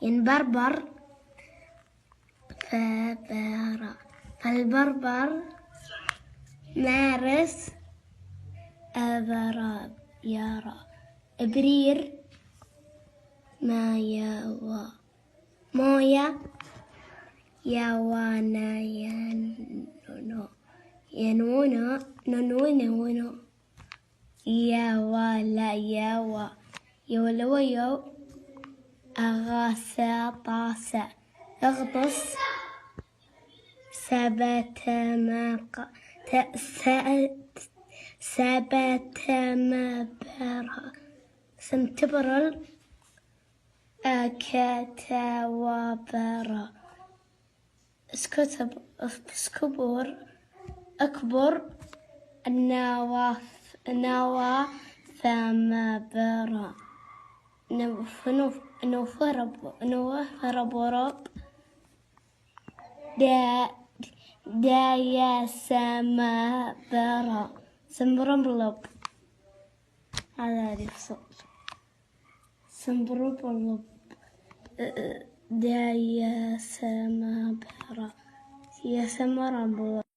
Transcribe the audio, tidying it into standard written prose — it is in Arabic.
ينبربر فبرا فالبربر مارس أبرا يرى إبرير ما يوا مويا يوانا ينونو نونو يوالا يوا يولويو أغاثا طاسا اغطس سبت مبرا سمتبرل كتوابرا اسكبر أكبر النوى فمبرا نوفر دا يا سما برا سمبرمبلب هذا عرف سمبرمبلب دا يا سما برا يا سما رمبلب.